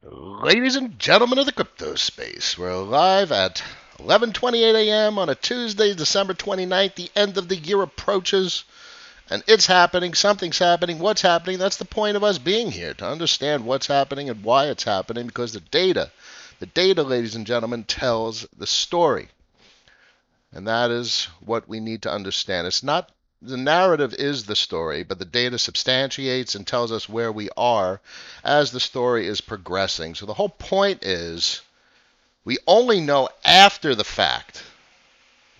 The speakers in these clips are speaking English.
Ladies and gentlemen of the crypto space, we're live at 11:28 a.m. on a Tuesday, December 29th. The end of the year approaches, and it's happening. Something's happening. What's happening? That's the point of us being here, to understand what's happening and why it's happening, because the data, ladies and gentlemen, tells the story. And that is what we need to understand. It's not the narrative is the story, but the data substantiates and tells us where we are as the story is progressing. So the whole point is we only know after the fact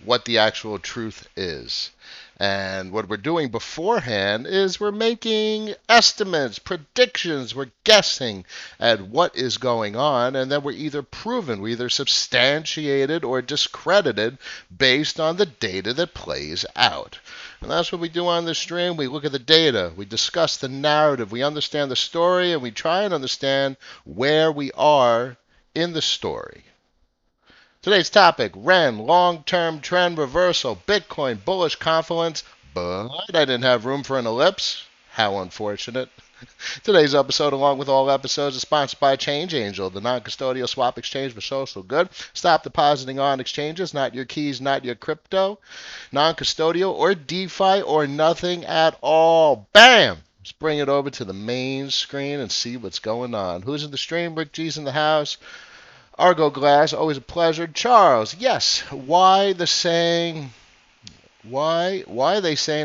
what the actual truth is. And what we're doing beforehand is we're making estimates, predictions, we're guessing at what is going on, and then we're either substantiated or discredited based on the data that plays out. And that's what we do on this stream. We look at the data, we discuss the narrative, we understand the story, and we try and understand where we are in the story. Today's topic, REN, long-term trend reversal, Bitcoin, bullish, Confluence, but I didn't have room for an ellipse. How unfortunate. Today's episode, along with all episodes, is sponsored by Change Angel, the non-custodial swap exchange for social good. Stop depositing on exchanges, not your keys, not your crypto. Non-custodial or DeFi or nothing at all. Bam! Let's bring it over to the main screen and see what's going on. Who's in the stream? Rick G's in the house. Argo Glass, always a pleasure. Charles, yes. Why are they saying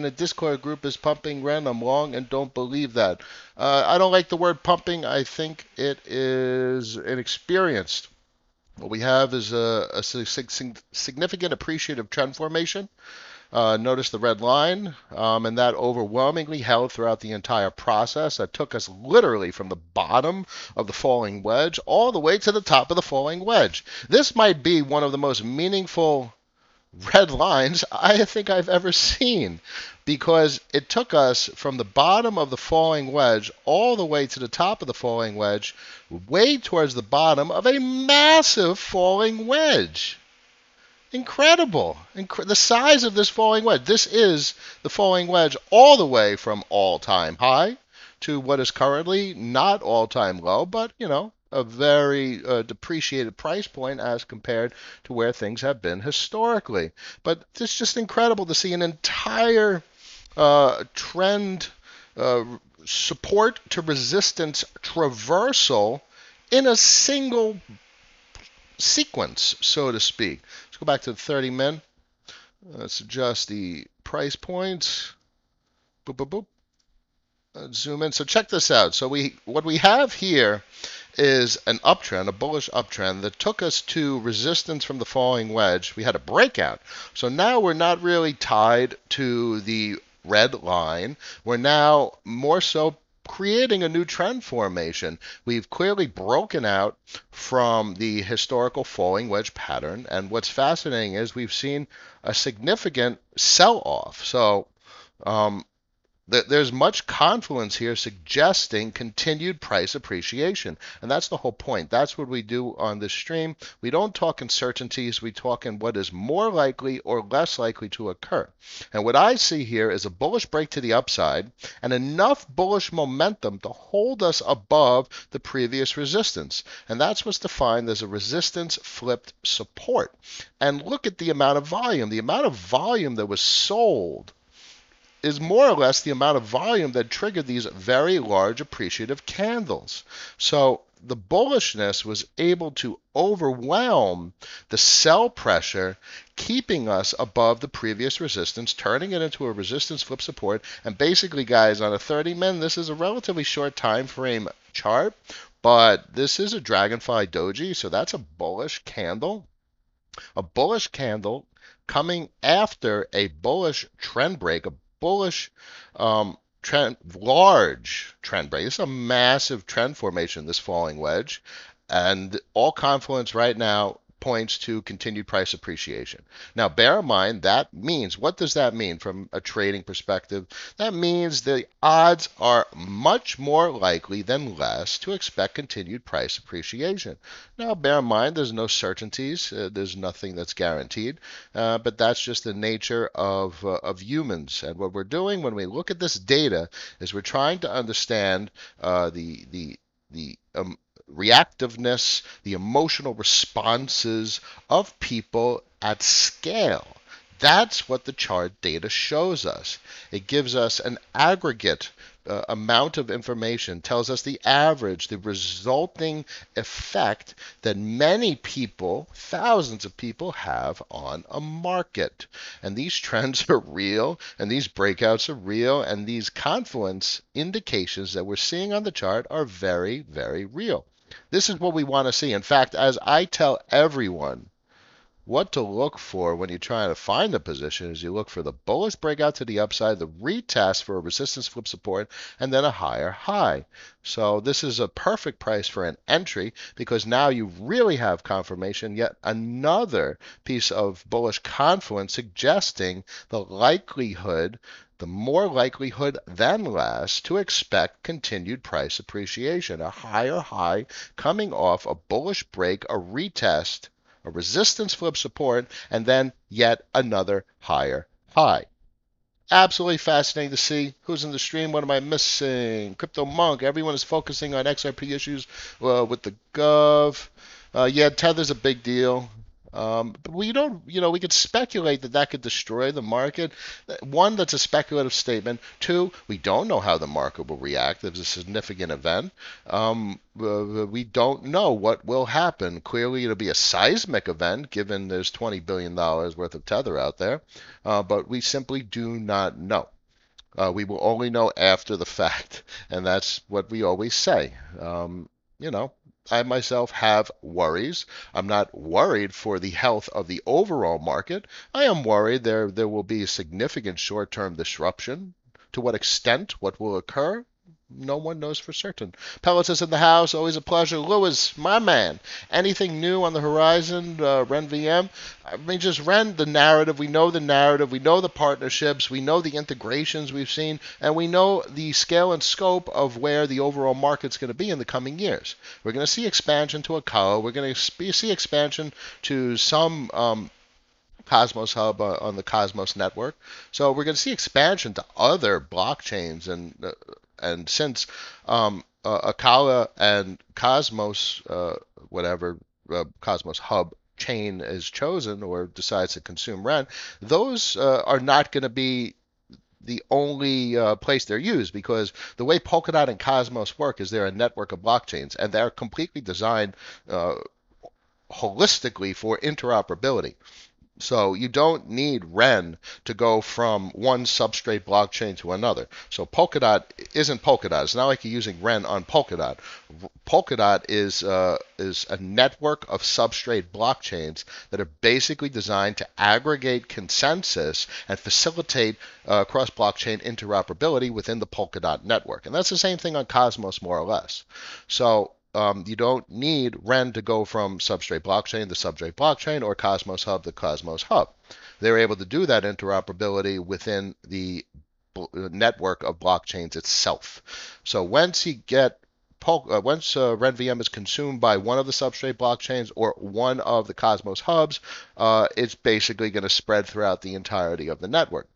a Discord group is pumping REN? I'm wrong and don't believe that. I don't like the word pumping. I think it is inexperienced. What we have is a significant appreciative trend formation. Notice the red line, and that overwhelmingly held throughout the entire process. That took us literally from the bottom of the falling wedge all the way to the top of the falling wedge. This might be one of the most meaningful red lines I think I've ever seen, because it took us from the bottom of the falling wedge all the way to the top of the falling wedge, way towards the bottom of a massive falling wedge. Incredible. The size of this falling wedge. This is the falling wedge all the way from all-time high to what is currently not all-time low, but, a very depreciated price point as compared to where things have been historically. But it's just incredible to see an entire trend support to resistance traversal in a single sequence, so to speak. Let's go back to the 30 min. Let's adjust the price points. Boop, boop, boop. Let's zoom in. So check this out. So what we have here is an uptrend, a bullish uptrend that took us to resistance from the falling wedge. We had a breakout. So now we're not really tied to the red line. We're now more so creating a new trend formation. We've clearly broken out from the historical falling wedge pattern, and what's fascinating is we've seen a significant sell-off. So there's much confluence here suggesting continued price appreciation. And that's the whole point. That's what we do on this stream. We don't talk in certainties. We talk in what is more likely or less likely to occur. And what I see here is a bullish break to the upside and enough bullish momentum to hold us above the previous resistance. And that's what's defined as a resistance flipped support. And look at the amount of volume. The amount of volume that was sold is more or less the amount of volume that triggered these very large appreciative candles. So the bullishness was able to overwhelm the sell pressure, keeping us above the previous resistance, turning it into a resistance flip support. And basically, guys, on a 30 min, this is a relatively short time frame chart, but this is a dragonfly doji, so that's a bullish candle. A bullish candle coming after a bullish trend break, a bullish large trend break. This is a massive trend formation, this falling wedge, and all confluence right now points to continued price appreciation. Now, bear in mind, that means, what does that mean from a trading perspective? That means the odds are much more likely than less to expect continued price appreciation. Now, bear in mind, there's no certainties. There's nothing that's guaranteed, but that's just the nature of humans. And what we're doing when we look at this data is we're trying to understand the reactiveness, the emotional responses of people at scale. That's what the chart data shows us. It gives us an aggregate amount of information, tells us the average, the resulting effect that many people, thousands of people, have on a market. And these trends are real, and these breakouts are real, and these confluence indications that we're seeing on the chart are very, very real. This is what we want to see. In fact, as I tell everyone, what to look for when you're trying to find a position is you look for the bullish breakout to the upside, the retest for a resistance flip support, and then a higher high. So this is a perfect price for an entry because now you really have confirmation, yet another piece of bullish confluence suggesting the likelihood, the more likelihood than less, to expect continued price appreciation, a higher high coming off a bullish break, a retest, a resistance flip support, and then yet another higher high. Absolutely fascinating to see. Who's in the stream? What am I missing? Crypto Monk. Everyone is focusing on XRP issues with the Gov. Yeah, Tether's a big deal. But we don't, we could speculate that that could destroy the market. One, that's a speculative statement. Two, we don't know how the market will react if it's a significant event. We don't know what will happen. Clearly, it'll be a seismic event given there's $20 billion worth of Tether out there. But we simply do not know. We will only know after the fact, and that's what we always say. You know, I myself have worries. I'm not worried for the health of the overall market. I am worried there will be a significant short-term disruption. To what extent, what will occur? No one knows for certain. Pellets is in the house. Always a pleasure. Lewis, my man. Anything new on the horizon? Ren VM? I mean, just Ren, the narrative. We know the narrative. We know the partnerships. We know the integrations we've seen. And we know the scale and scope of where the overall market's going to be in the coming years. We're going to see expansion to Akala. We're going to see expansion to some Cosmos Hub on the Cosmos network. So we're going to see expansion to other blockchains, and since Akala and Cosmos, whatever Cosmos Hub chain is chosen or decides to consume Ren, those are not going to be the only place they're used, because the way Polkadot and Cosmos work is they're a network of blockchains, and they're completely designed holistically for interoperability. So you don't need Ren to go from one substrate blockchain to another. So Polkadot isn't Polkadot. It's not like you're using Ren on Polkadot. Polkadot is a network of substrate blockchains that are basically designed to aggregate consensus and facilitate cross-blockchain interoperability within the Polkadot network. And that's the same thing on Cosmos, more or less. So you don't need Ren to go from substrate blockchain to substrate blockchain or Cosmos Hub to Cosmos Hub. They're able to do that interoperability within the network of blockchains itself. So once you get once RenVM is consumed by one of the substrate blockchains or one of the Cosmos hubs, it's basically going to spread throughout the entirety of the network.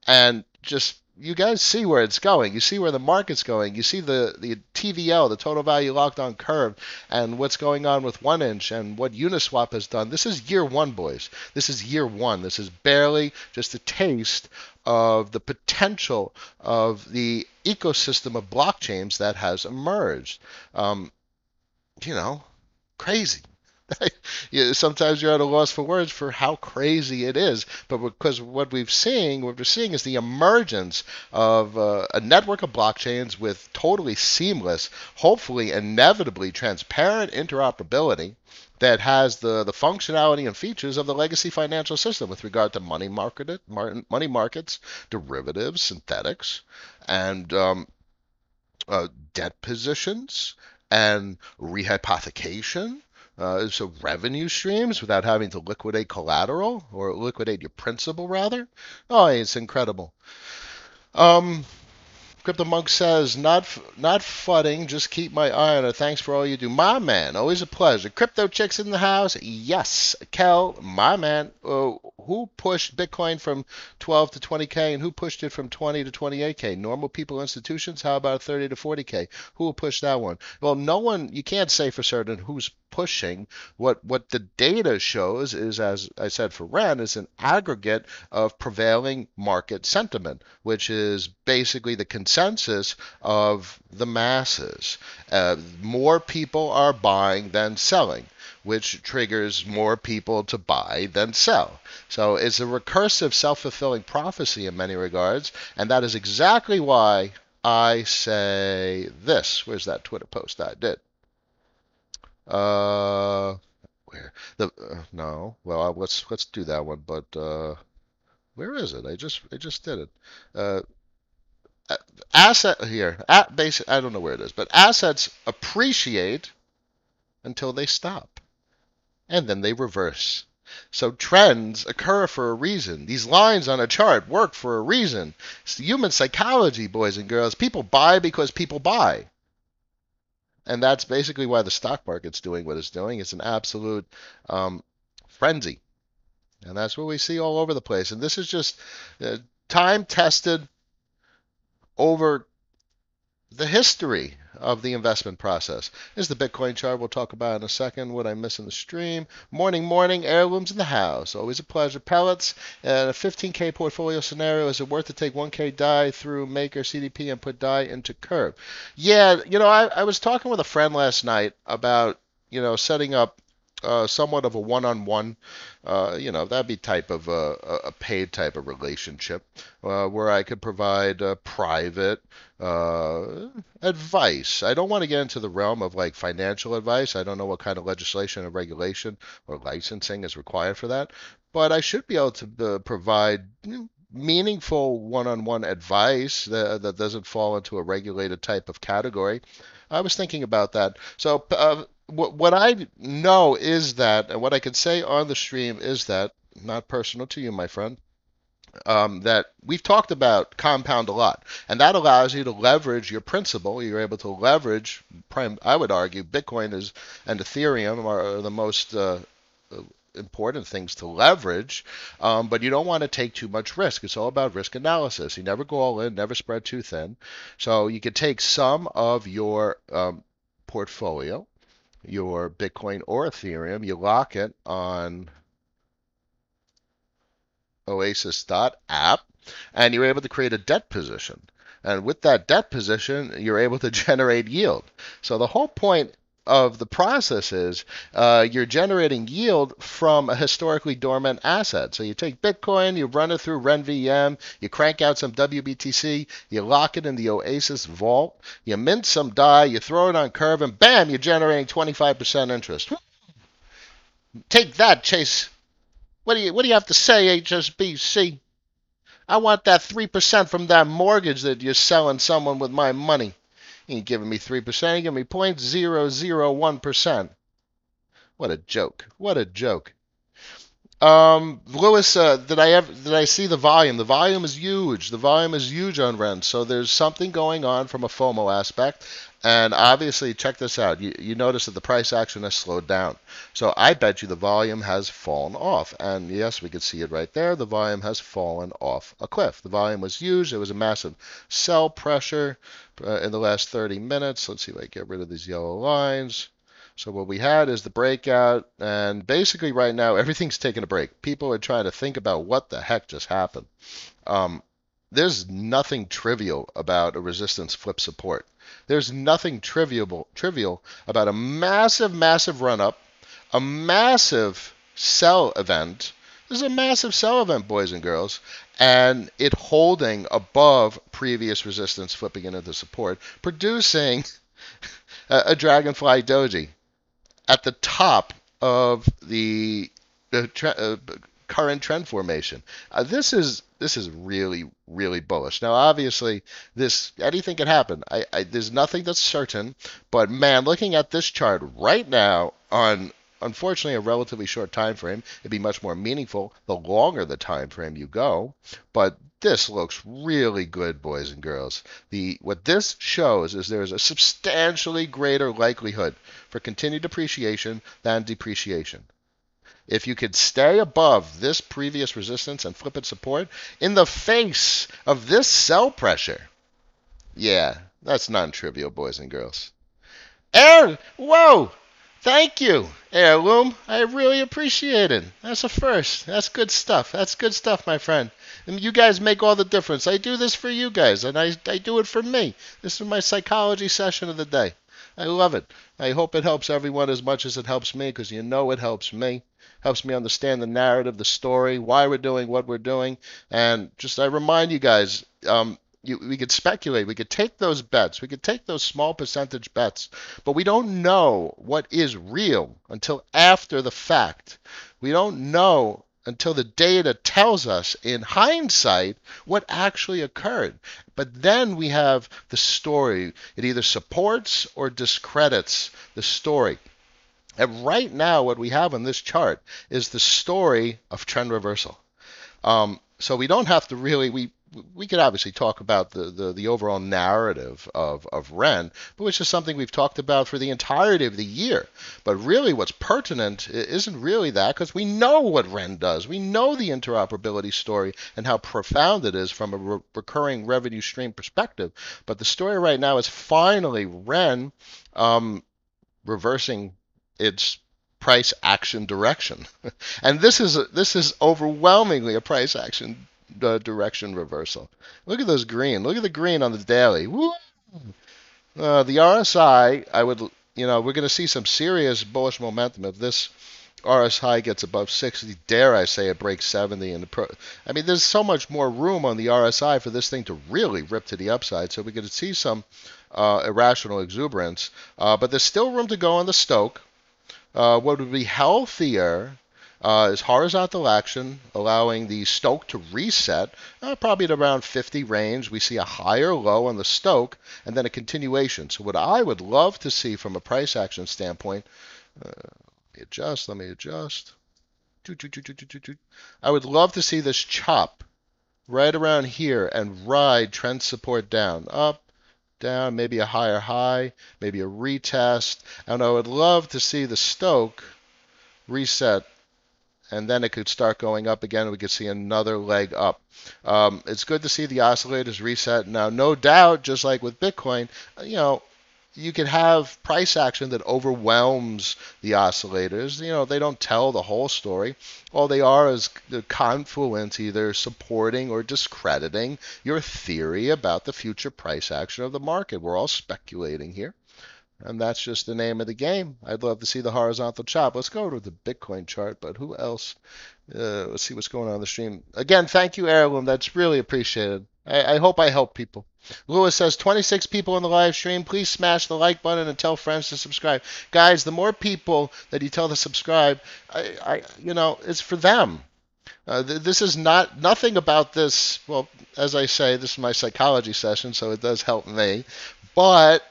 And just you guys see where it's going. You see where the market's going. You see the TVL, the total value locked on curve, and what's going on with 1inch and what Uniswap has done. This is year one, boys. This is year one. This is barely just a taste of the potential of the ecosystem of blockchains that has emerged. Crazy. Sometimes you're at a loss for words for how crazy it is, but because what we're seeing is the emergence of a network of blockchains with totally seamless, hopefully inevitably transparent interoperability that has the functionality and features of the legacy financial system with regard to money markets, derivatives, synthetics, and debt positions and rehypothecation. So revenue streams without having to liquidate collateral or liquidate your principal, rather. Oh, it's incredible. Crypto Monk says, not fudding, just keep my eye on it. Thanks for all you do. My man, always a pleasure. Crypto Chicks in the house. Yes. Kel, my man. who pushed Bitcoin from 12 to 20K and who pushed it from 20 to 28K? Normal people, institutions? How about 30 to 40K? Who will push that one? Well, no one, you can't say for certain who's pushing. What the data shows is, as I said for Ren, is an aggregate of prevailing market sentiment, which is basically the consensus of the masses. More people are buying than selling, which triggers more people to buy than sell. So it's a recursive, self-fulfilling prophecy in many regards, and that is exactly why I say this. Where's that Twitter post I did? Where no? Well, let's do that one. But where is it? I just did it. Uh, asset here. At basic. I don't know where it is, but assets appreciate until they stop, and then they reverse. So trends occur for a reason. These lines on a chart work for a reason. It's human psychology, boys and girls. People buy because people buy. And that's basically why the stock market's doing what it's doing. It's an absolute frenzy. And that's what we see all over the place. And this is just time tested over the history of the investment process. Is the Bitcoin chart we'll talk about in a second. What I miss in the stream. Morning, heirlooms in the house. Always a pleasure. Pellets and a 15K portfolio scenario. Is it worth to take 1K DAI through Maker CDP and put DAI into Curve? Yeah, I was talking with a friend last night about, setting up somewhat of a one-on-one, that'd be type of a paid type of relationship where I could provide private advice. I don't want to get into the realm of like financial advice. I don't know what kind of legislation or regulation or licensing is required for that, but I should be able to provide meaningful one-on-one advice that doesn't fall into a regulated type of category. I was thinking about that. So what I know is that, and what I can say on the stream is that, not personal to you, my friend, that we've talked about compound a lot, and that allows you to leverage your principal. You're able to leverage, I would argue, Bitcoin and Ethereum are the most important things to leverage, but you don't want to take too much risk. It's all about risk analysis. You never go all in, never spread too thin. So you could take some of your portfolio, your Bitcoin or Ethereum, you lock it on oasis.app, and you're able to create a debt position. And with that debt position, you're able to generate yield. So the whole point of the process is you're generating yield from a historically dormant asset. So you take Bitcoin, you run it through RenVM, you crank out some WBTC, you lock it in the Oasis vault, you mint some DAI, you throw it on Curve, and bam, you're generating 25% interest. Take that, Chase. What do you have to say, HSBC? I want that 3% from that mortgage that you're selling someone with my money. You ain't giving me 3%, you give me 0.001%. What a joke. What a joke. Lewis, did I see the volume? The volume is huge. The volume is huge on Ren. So there's something going on from a FOMO aspect. And obviously, check this out. You notice that the price action has slowed down. So I bet you the volume has fallen off. And yes, we can see it right there. The volume has fallen off a cliff. The volume was huge. There was a massive sell pressure in the last 30 minutes. Let's see if I get rid of these yellow lines. So what we had is the breakout, and basically right now everything's taking a break. People are trying to think about what the heck just happened. There's nothing trivial about a resistance flip support. There's nothing trivial about a massive run up, a massive sell event. This is a massive sell event, boys and girls, and it holding above previous resistance, flipping into support, producing a dragonfly doji at the top of the current trend formation. This is really bullish. Now, obviously, anything can happen. There's nothing that's certain, but man, looking at this chart right now on unfortunately a relatively short time frame, it'd be much more meaningful the longer the time frame you go. But this looks really good, boys and girls. What this shows is there's a substantially greater likelihood for continued appreciation than depreciation. If you could stay above this previous resistance and flip it support in the face of this sell pressure, yeah, that's non-trivial, boys and girls. Whoa! Thank you, Heirloom. I really appreciate it. That's a first. That's good stuff. That's good stuff, my friend. And you guys make all the difference. I do this for you guys, and I do it for me. This is my psychology session of the day. I love it. I hope it helps everyone as much as it helps me, because you know it helps me. Helps me understand the narrative, the story, why we're doing what we're doing. And just I remind you guys, we could speculate. We could take those bets. We could take those small percentage bets, but we don't know what is real until after the fact. We don't know until the data tells us in hindsight what actually occurred. But then we have the story. It either supports or discredits the story. And right now, what we have on this chart is the story of trend reversal. So we don't have to really we could obviously talk about the overall narrative of Ren, which is something we've talked about for the entirety of the year. But really what's pertinent isn't really that, because we know what Ren does. We know the interoperability story and how profound it is from a recurring revenue stream perspective. But the story right now is finally Ren reversing its price action direction. And this is overwhelmingly a price action direction reversal. Look at those green. Look at the green on the daily. Woo! The RSI, we're going to see some serious bullish momentum if this RSI gets above 60. Dare I say it breaks 70. There's so much more room on the RSI for this thing to really rip to the upside. So we're going to see some irrational exuberance. But there's still room to go on the Stoke. What would be healthier is horizontal action, allowing the Stoke to reset, probably at around 50 range. We see a higher low on the Stoke, and then a continuation. So what I would love to see from a price action standpoint, let me adjust. I would love to see this chop right around here and ride trend support down, up, down, maybe a higher high, maybe a retest. And I would love to see the Stoke reset, and then it could start going up again. We could see another leg up. It's good to see the oscillators reset. Now, no doubt, just like with Bitcoin, you could have price action that overwhelms the oscillators. They don't tell the whole story. All they are is the confluence either supporting or discrediting your theory about the future price action of the market. We're all speculating here. And that's just the name of the game. I'd love to see the horizontal chop. Let's go to the Bitcoin chart, but who else? Let's see what's going on the stream. Again, thank you, Heirloom. That's really appreciated. I hope I help people. Lewis says 26 people on the live stream. Please smash the like button and tell friends to subscribe. Guys, the more people that you tell to subscribe, it's for them. This is nothing about this. Well, as I say, this is my psychology session, so it does help me. But,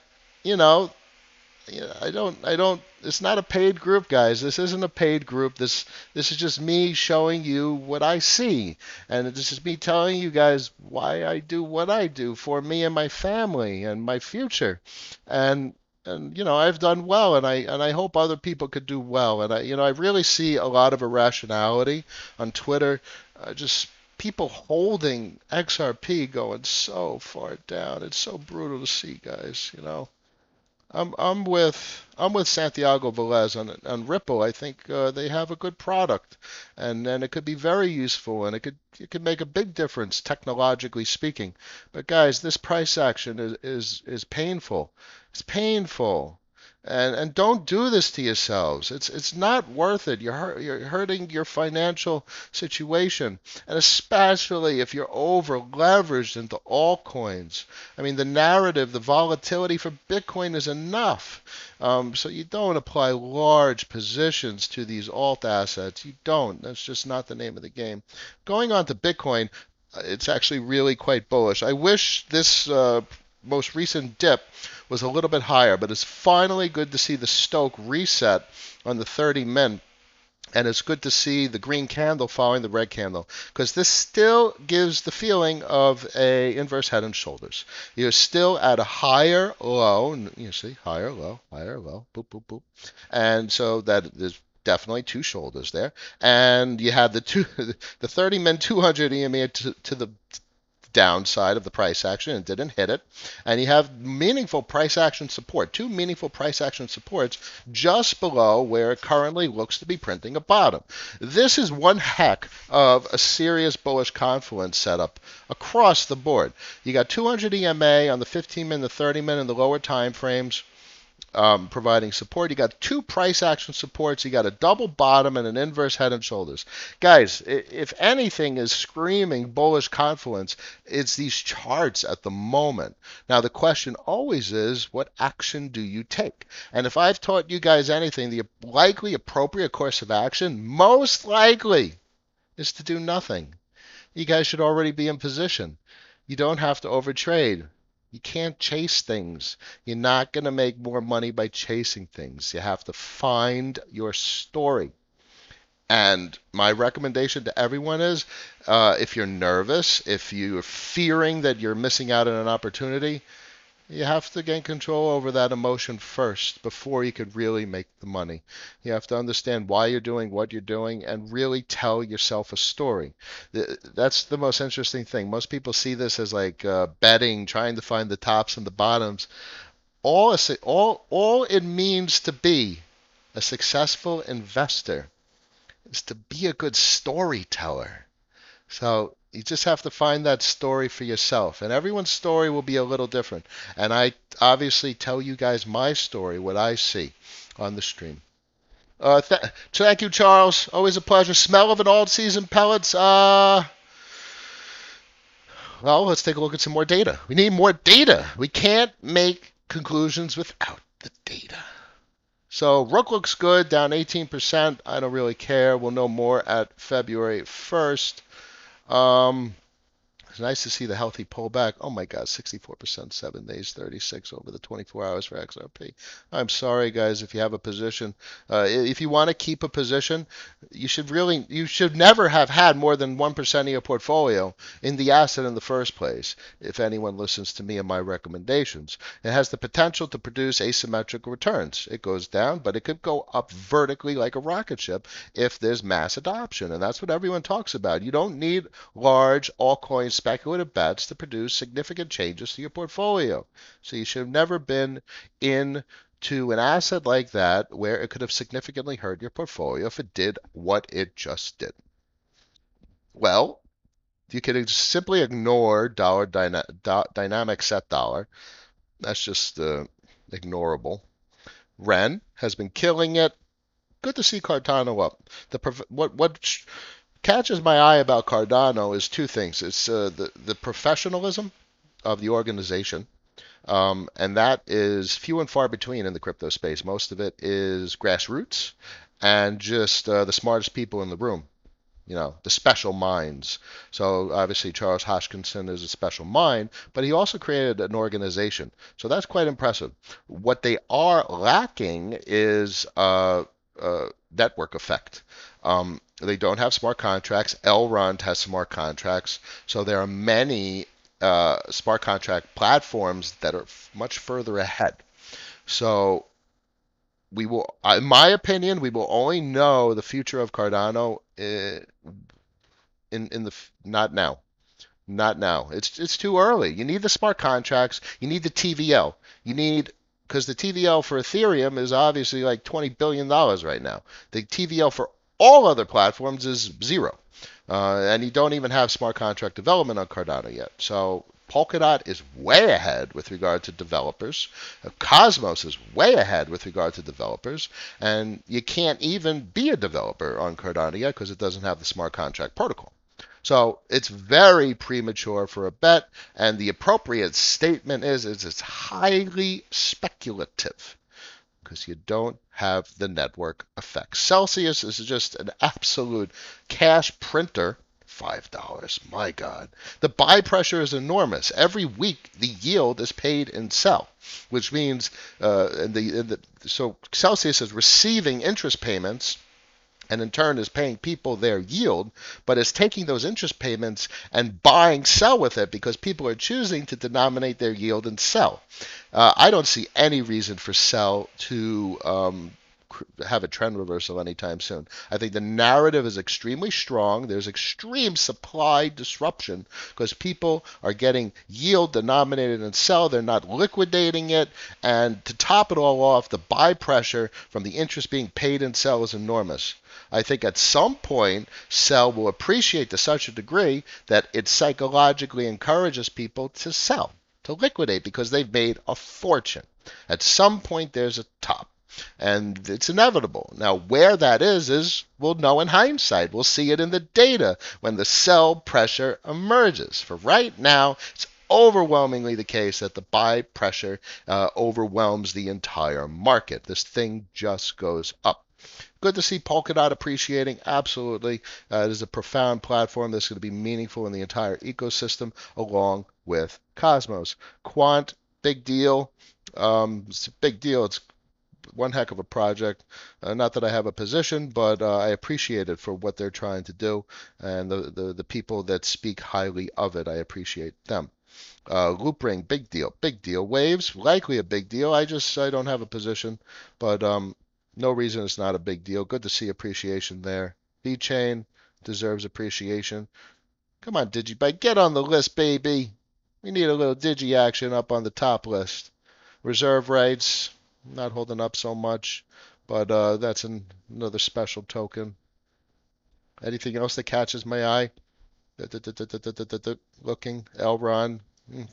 I don't, it's not a paid group, guys. This isn't a paid group. This is just me showing you what I see. And this is me telling you guys why I do what I do for me and my family and my future. And I've done well, and I hope other people could do well. And I really see a lot of irrationality on Twitter. Just people holding XRP going so far down. It's so brutal to see, guys, I'm with Santiago Velez on Ripple. I think they have a good product, and it could be very useful, and it could make a big difference technologically speaking. But guys, this price action is painful. It's painful. And don't do this to yourselves. It's not worth it. You're hurting your financial situation, and especially if you're over leveraged into altcoins. The narrative, the volatility for Bitcoin is enough. So you don't apply large positions to these alt assets. You don't. That's just not the name of the game. Going on to Bitcoin, it's actually really quite bullish. I wish this most recent dip was a little bit higher, but it's finally good to see the Stoke reset on the 30 min. And it's good to see the green candle following the red candle, because this still gives the feeling of a inverse head and shoulders. You're still at a higher low, you see, higher low, boop, boop, boop. And so that is definitely two shoulders there. And you had the 30-min 200 EMA to the downside of the price action and didn't hit it. And you have meaningful price action support, two meaningful price action supports just below where it currently looks to be printing a bottom. This is one heck of a serious bullish Confluence setup across the board. You got 200 EMA on the 15-min, the 30-min, and the lower time frames. Providing support. You got two price action supports. You got a double bottom and an inverse head and shoulders. Guys, if anything is screaming bullish Confluence, it's these charts at the moment. Now, the question always is, what action do you take? And if I've taught you guys anything, the likely appropriate course of action, most likely, is to do nothing. You guys should already be in position. You don't have to overtrade. You can't chase things. You're not going to make more money by chasing things. You have to find your story. And my recommendation to everyone is, if you're nervous, if you're fearing that you're missing out on an opportunity, you have to gain control over that emotion first before you could really make the money. You have to understand why you're doing what you're doing and really tell yourself a story. That's the most interesting thing. Most people see this as like betting, trying to find the tops and the bottoms. All it means to be a successful investor is to be a good storyteller. So you just have to find that story for yourself. And everyone's story will be a little different. And I obviously tell you guys my story, what I see on the stream. Thank you, Charles. Always a pleasure. Smell of an alt season pellets. Well, let's take a look at some more data. We need more data. We can't make conclusions without the data. So Rook looks good, down 18%. I don't really care. We'll know more at February 1st. It's nice to see the healthy pullback. Oh my God, 64%, 7 days, 36 over the 24 hours for XRP. I'm sorry, guys, if you have a position. If you want to keep a position, you should never have had more than 1% of your portfolio in the asset in the first place, if anyone listens to me and my recommendations. It has the potential to produce asymmetric returns. It goes down, but it could go up vertically like a rocket ship if there's mass adoption, and that's what everyone talks about. You don't need large altcoin speculative bets to produce significant changes to your portfolio. So you should have never been into an asset like that where it could have significantly hurt your portfolio if it did what it just did. Well, you could simply ignore dynamic set dollar. That's just ignorable. Ren has been killing it. Good to see Cardano up. What catches my eye about Cardano is two things. It's the professionalism of the organization, and that is few and far between in the crypto space. Most of it is grassroots and just the smartest people in the room, the special minds. So obviously Charles Hoskinson is a special mind, but he also created an organization. So that's quite impressive. What they are lacking is network effect. They don't have smart contracts. Elrond has smart contracts. So there are many smart contract platforms that are much further ahead. So we will, in my opinion, we will only know the future of Cardano not now. Not now. It's too early. You need the smart contracts. You need the TVL. Because the TVL for Ethereum is obviously like $20 billion right now. The TVL for all other platforms is zero. And you don't even have smart contract development on Cardano yet. So Polkadot is way ahead with regard to developers. Cosmos is way ahead with regard to developers. And you can't even be a developer on Cardano yet because it doesn't have the smart contract protocol. So it's very premature for a bet, and the appropriate statement is it's highly speculative because you don't have the network effect. Celsius is just an absolute cash printer. $5, my God. The buy pressure is enormous. Every week the yield is paid in sell, which means so Celsius is receiving interest payments and in turn is paying people their yield, but is taking those interest payments and buying sell with it because people are choosing to denominate their yield in sell. I don't see any reason for sell to have a trend reversal anytime soon. I think the narrative is extremely strong. There's extreme supply disruption because people are getting yield denominated in sell. They're not liquidating it. And to top it all off, the buy pressure from the interest being paid in sell is enormous. I think at some point, sell will appreciate to such a degree that it psychologically encourages people to sell, to liquidate, because they've made a fortune. At some point, there's a top. And it's inevitable. Now, where that is we'll know in hindsight. We'll see it in the data when the sell pressure emerges. For right now, it's overwhelmingly the case that the buy pressure overwhelms the entire market. This thing just goes up. Good to see Polkadot appreciating. Absolutely. It is a profound platform that's going to be meaningful in the entire ecosystem along with Cosmos. Quant, big deal. It's a big deal. It's one heck of a project. Not that I have a position, but I appreciate it for what they're trying to do. And the people that speak highly of it, I appreciate them. Loopring, big deal, big deal. Waves, likely a big deal. I don't have a position, but no reason it's not a big deal. Good to see appreciation there. VeChain deserves appreciation. Come on, DigiByte, get on the list, baby. We need a little Digi action up on the top list. Reserve rights, not holding up so much, but that's another special token. Anything else that catches my eye? Looking, Elron.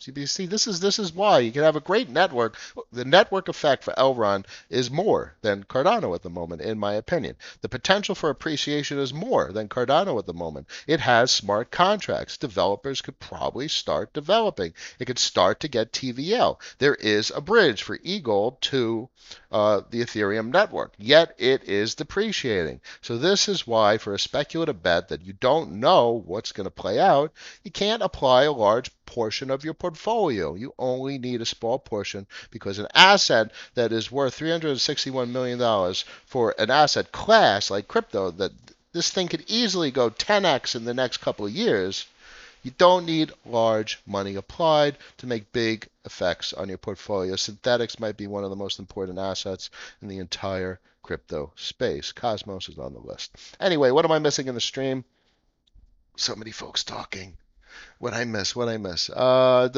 See, this is why you can have a great network. The network effect for Elron is more than Cardano at the moment, in my opinion. The potential for appreciation is more than Cardano at the moment. It has smart contracts. Developers could probably start developing. It could start to get TVL. There is a bridge for eGold to the Ethereum network, yet it is depreciating. So this is why, for a speculative bet that you don't know what's going to play out, you can't apply a large portion of your portfolio. You only need a small portion because an asset that is worth $361 million for an asset class like crypto, that this thing could easily go 10x in the next couple of years, you don't need large money applied to make big effects on your portfolio. Synthetics might be one of the most important assets in the entire crypto space. Cosmos is on the list. Anyway, what am I missing in the stream? So many folks talking. What I miss? Sad for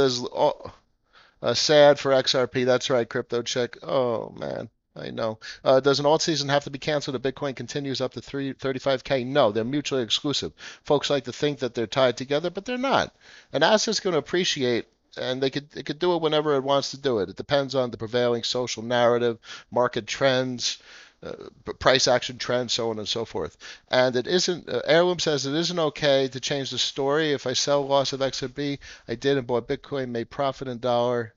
XRP. That's right, crypto check. Oh man, I know. Does an alt season have to be canceled if Bitcoin continues up to 35K? No, they're mutually exclusive. Folks like to think that they're tied together, but they're not. An asset's going to appreciate, and it could do it whenever it wants to do it. It depends on the prevailing social narrative, market trends, price action trends, so on and so forth. And it isn't, Heirloom says it isn't okay to change the story. If I sell loss of XRP, I did and bought Bitcoin, made profit in dollar.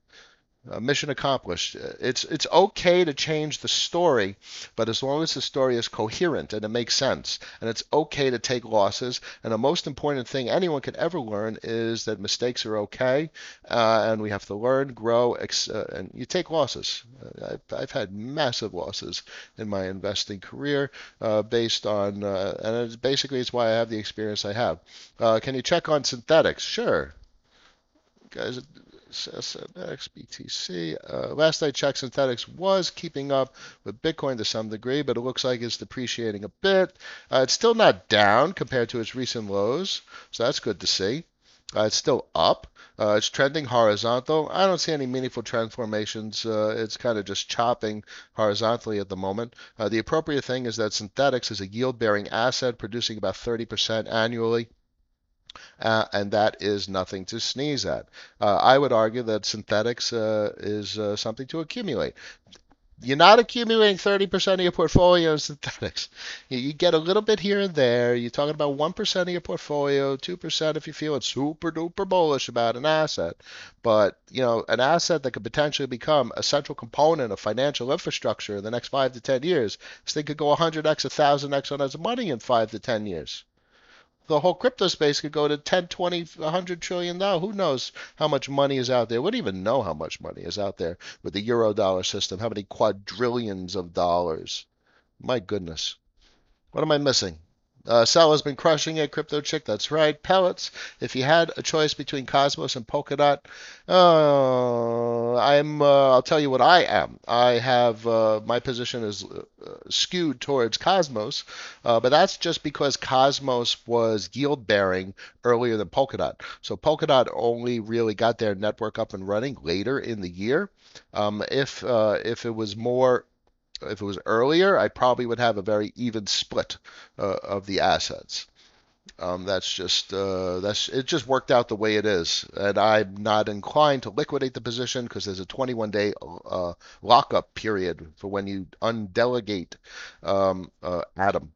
Mission accomplished. It's okay to change the story, but as long as the story is coherent and it makes sense, and it's okay to take losses. And the most important thing anyone could ever learn is that mistakes are okay, and we have to learn, grow, and you take losses. I've had massive losses in my investing career based on, and it's why I have the experience I have. Can you check on synthetics? Sure, guys. SNX, BTC. Last I checked, Synthetics was keeping up with Bitcoin to some degree, but it looks like it's depreciating a bit. It's still not down compared to its recent lows, so that's good to see. It's still up. It's trending horizontal. I don't see any meaningful trend formations. It's kind of just chopping horizontally at the moment. The appropriate thing is that Synthetics is a yield-bearing asset producing about 30% annually. And that is nothing to sneeze at. I would argue that synthetics is something to accumulate. You're not accumulating 30% of your portfolio in synthetics. You get a little bit here and there. You're talking about 1% of your portfolio, 2% if you're feeling super duper bullish about an asset. But, an asset that could potentially become a central component of financial infrastructure in the next 5 to 10 years, this thing could go 100x, 1000x on its money in 5 to 10 years. The whole crypto space could go to 10, 20, 100 trillion dollars. Who knows how much money is out there? We don't even know how much money is out there with the euro dollar system. How many quadrillions of dollars? My goodness. What am I missing? Sal has been crushing it. Crypto chick, that's right. Pellets. If you had a choice between Cosmos and Polkadot, I'll tell you what I am. I have my position is skewed towards Cosmos, but that's just because Cosmos was yield bearing earlier than Polkadot. So Polkadot only really got their network up and running later in the year. If it was more if it was earlier, I probably would have a very even split of the assets. That's it. Just worked out the way it is, and I'm not inclined to liquidate the position because there's a 21-day lockup period for when you undelegate Atom.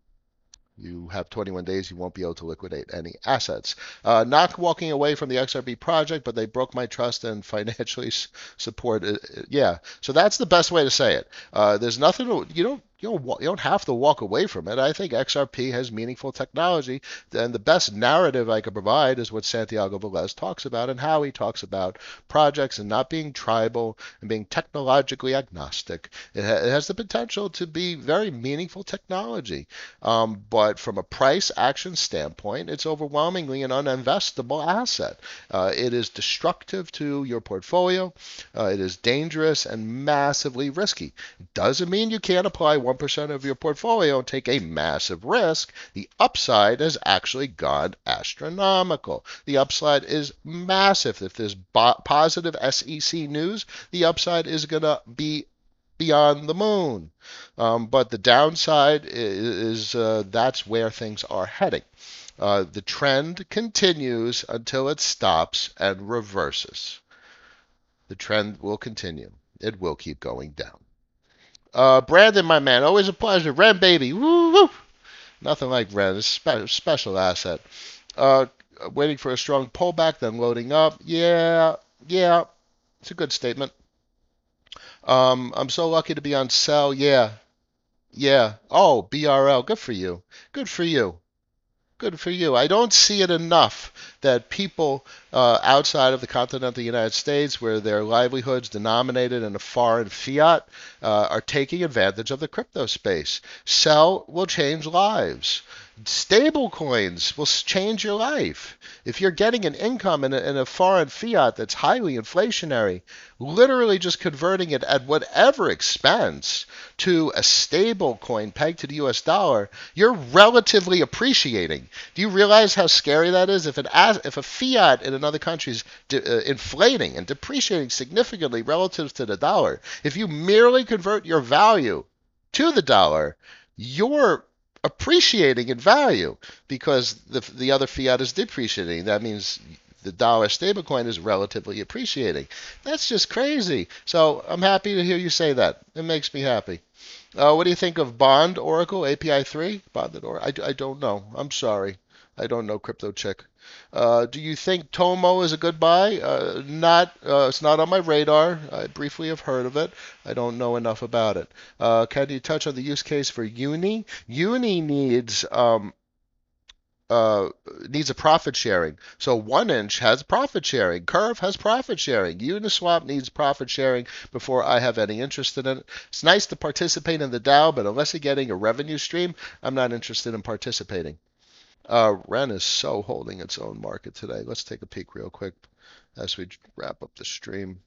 You have 21 days, you won't be able to liquidate any assets. Not walking away from the XRP project, but they broke my trust and financially support it. Yeah, so that's the best way to say it. There's nothing you don't have to walk away from it. I think XRP has meaningful technology, and the best narrative I could provide is what Santiago Velez talks about and how he talks about projects and not being tribal and being technologically agnostic. It has the potential to be very meaningful technology. But from a price action standpoint, it's overwhelmingly an uninvestable asset. It is destructive to your portfolio. It is dangerous and massively risky. Doesn't mean you can't apply 1% of your portfolio and take a massive risk. The upside has actually gone astronomical. The upside is massive. If there's positive SEC news, the upside is going to be beyond the moon. But the downside is that's where things are heading. The trend continues until it stops and reverses. The trend will continue. It will keep going down. Brandon, my man, always a pleasure. Ren, baby, woo woo. Nothing like Ren. It's a special asset. Uh, Waiting for a strong pullback, then loading up. Yeah, yeah. It's a good statement. I'm so lucky to be on sell. Yeah, yeah. Oh, BRL. Good for you. Good for you. Good for you. I don't see it enough that people outside of the continental United States, where their livelihoods denominated in a foreign fiat, are taking advantage of the crypto space. Sell will change lives. Stable coins will change your life. If you're getting an income in a foreign fiat that's highly inflationary, literally just converting it at whatever expense to a stable coin pegged to the US dollar, you're relatively appreciating. Do you realize how scary that is? If a fiat in another country is inflating and depreciating significantly relative to the dollar, if you merely convert your value to the dollar, you're appreciating in value because the other fiat is depreciating. That means the dollar stablecoin is relatively appreciating. That's just crazy. So I'm happy to hear you say that. It makes me happy. What do you think of Bond Oracle API 3? Bonded or I don't know. I'm sorry. I don't know crypto chick. Do you think Tomo is a good buy? Not. It's not on my radar. I briefly have heard of it. I don't know enough about it. Can you touch on the use case for Uni? Uni uh, needs a profit sharing. So 1inch has profit sharing. Curve has profit sharing. Uniswap needs profit sharing before I have any interest in it. It's nice to participate in the DAO, but unless you're getting a revenue stream, I'm not interested in participating. Ren is so holding its own market today. Let's take a peek real quick as we wrap up the stream.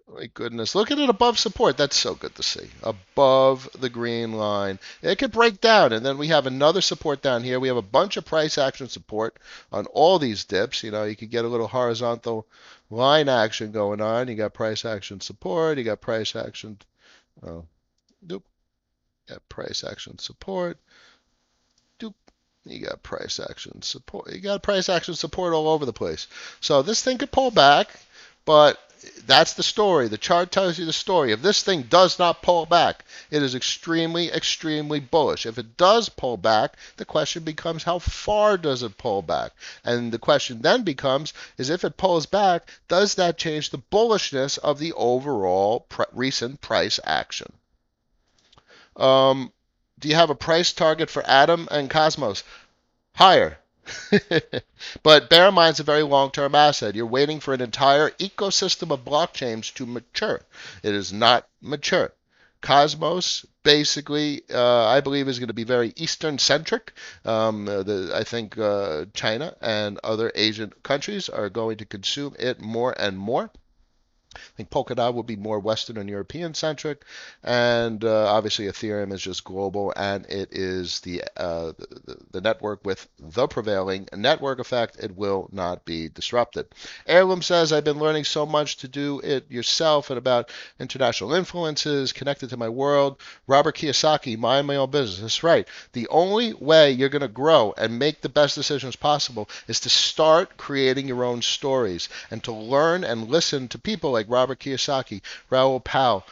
My goodness, look at it above support. That's so good to see. Above the green line. It could break down, and then we have another support down here. We have a bunch of price action support on all these dips. You know, you could get a little horizontal line action going on. You got price action support. You got price action. Oh, nope. Got price action support. You got price action support. You got price action support all over the place. So this thing could pull back, but that's the story. The chart tells you the story. If this thing does not pull back, it is extremely, extremely bullish. If it does pull back, the question becomes how far does it pull back? And the question then becomes is if it pulls back, does that change the bullishness of the overall recent price action? Um, do you have a price target for Atom and Cosmos? Higher. But bear in mind, it's a very long-term asset. You're waiting for an entire ecosystem of blockchains to mature. It is not mature. Cosmos, basically, I believe is going to be very Eastern centric. I think China and other Asian countries are going to consume it more and more. I think Polkadot will be more Western and European centric, and obviously Ethereum is just global, and it is the network with the prevailing network effect. It will not be disrupted. Heirloom says, I've been learning so much to do it yourself and about international influences connected to my world. Robert Kiyosaki, mind my own business. That's right. The only way you're going to grow and make the best decisions possible is to start creating your own stories and to learn and listen to people like Robert Kiyosaki, Raoul Pal,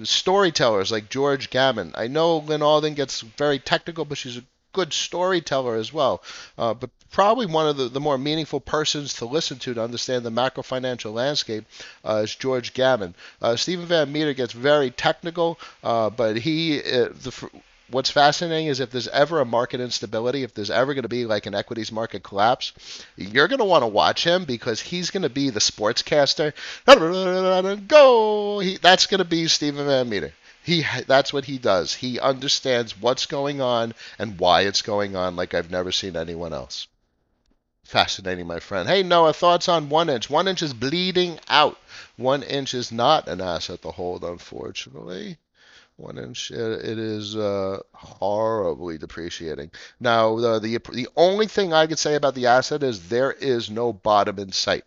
storytellers like George Gammon. I know Lynn Alden gets very technical, but she's a good storyteller as well. But probably one of the more meaningful persons to listen to understand the macro financial landscape is George Gammon. Stephen Van Meter gets very technical, but what's fascinating is if there's ever a market instability, if there's ever going to be like an equities market collapse, you're going to want to watch him because he's going to be the sportscaster. Go! That's going to be Stephen Van Meter. That's what he does. He understands what's going on and why it's going on like I've never seen anyone else. Fascinating, my friend. Hey, Noah, thoughts on 1inch? 1inch is bleeding out. 1inch is not an asset to hold, unfortunately. 1inch, it is horribly depreciating. Now, the only thing I could say about the asset is there is no bottom in sight.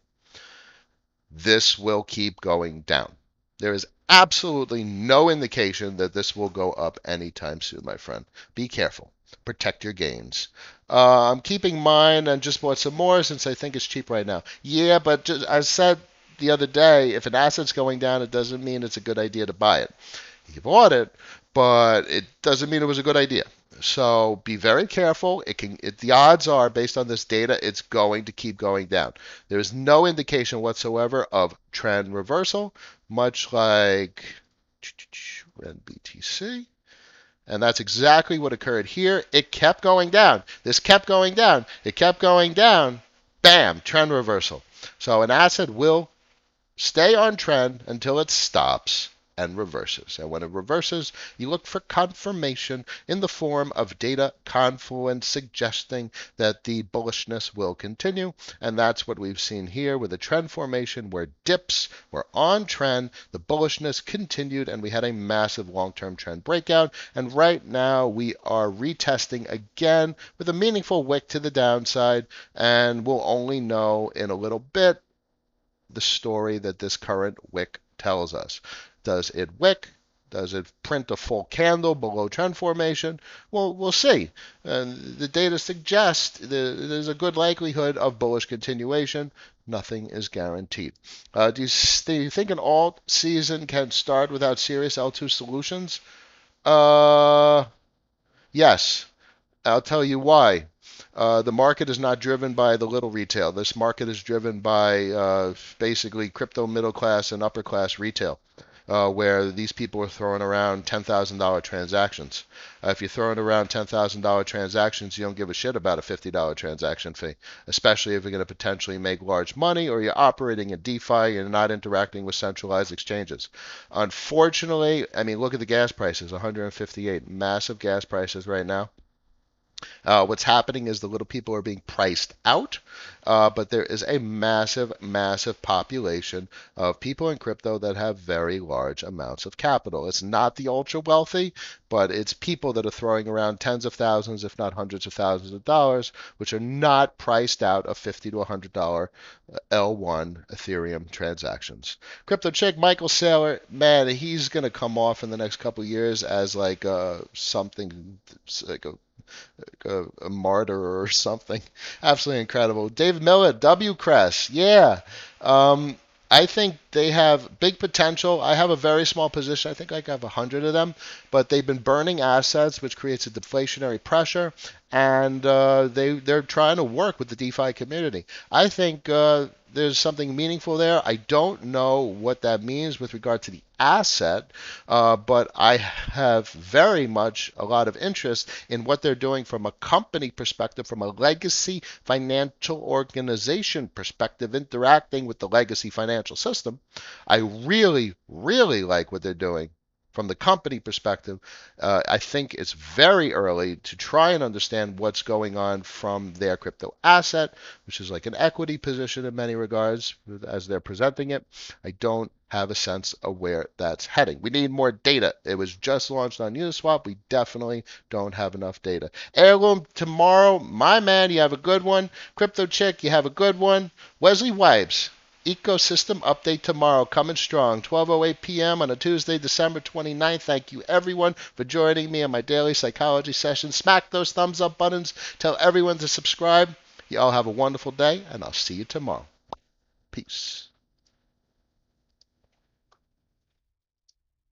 This will keep going down. There is absolutely no indication that this will go up anytime soon, my friend. Be careful. Protect your gains. I'm keeping mine and just bought some more since I think it's cheap right now. Yeah, but just, as I said the other day, if an asset's going down, it doesn't mean it's a good idea to buy it. You bought it, but it doesn't mean it was a good idea. So be very careful. The odds are, based on this data, it's going to keep going down. There is no indication whatsoever of trend reversal, much like BTC. And that's exactly what occurred here. It kept going down. This kept going down. It kept going down. Bam, trend reversal. So an asset will stay on trend until it stops and reverses. And when it reverses, you look for confirmation in the form of data Confluence suggesting that the bullishness will continue. And that's what we've seen here with a trend formation where dips were on trend, the bullishness continued, and we had a massive long-term trend breakout. And right now we are retesting again with a meaningful wick to the downside, and we'll only know in a little bit the story that this current wick tells us. Does it wick? Does it print a full candle below trend formation? Well, we'll see. And the data suggests there's a good likelihood of bullish continuation. Nothing is guaranteed. Do you think an alt season can start without serious L2 solutions? Yes. I'll tell you why. The market is not driven by the little retail. This market is driven by basically crypto middle class and upper class retail, where these people are throwing around $10,000 transactions. If you're throwing around $10,000 transactions, you don't give a shit about a $50 transaction fee, especially if you're going to potentially make large money or you're operating in DeFi and you're not interacting with centralized exchanges. Unfortunately, I mean, look at the gas prices, 158, massive gas prices right now. What's happening is the little people are being priced out, but there is a massive, massive population of people in crypto that have very large amounts of capital. It's not the ultra wealthy, but it's people that are throwing around tens of thousands, if not hundreds of thousands of dollars, which are not priced out of $50 to $100 L1 Ethereum transactions. Crypto chick Michael Saylor, man, he's going to come off in the next couple years as like something like a martyr or something. Absolutely incredible. David Miller, WCrest. Yeah. I think they have big potential. I have a very small position. I think I have 100 of them, but they've been burning assets, which creates a deflationary pressure, and they're trying to work with the DeFi community. I think there's something meaningful there. I don't know what that means with regard to the asset, but I have very much a lot of interest in what they're doing from a company perspective, from a legacy financial organization perspective, interacting with the legacy financial system. I really, really like what they're doing. from the company perspective, I think it's very early to try and understand what's going on from their crypto asset, which is like an equity position in many regards as they're presenting it. I don't have a sense of where that's heading. We need more data. It was just launched on Uniswap. We definitely don't have enough data. Heirloom tomorrow, my man, you have a good one. Crypto Chick, you have a good one. Wesley Wipes, ecosystem update tomorrow, coming strong, 12:08 p.m. on a Tuesday, December 29th. Thank you, everyone, for joining me on my daily psychology session. Smack those thumbs up buttons. Tell everyone to subscribe. You all have a wonderful day, and I'll see you tomorrow. Peace.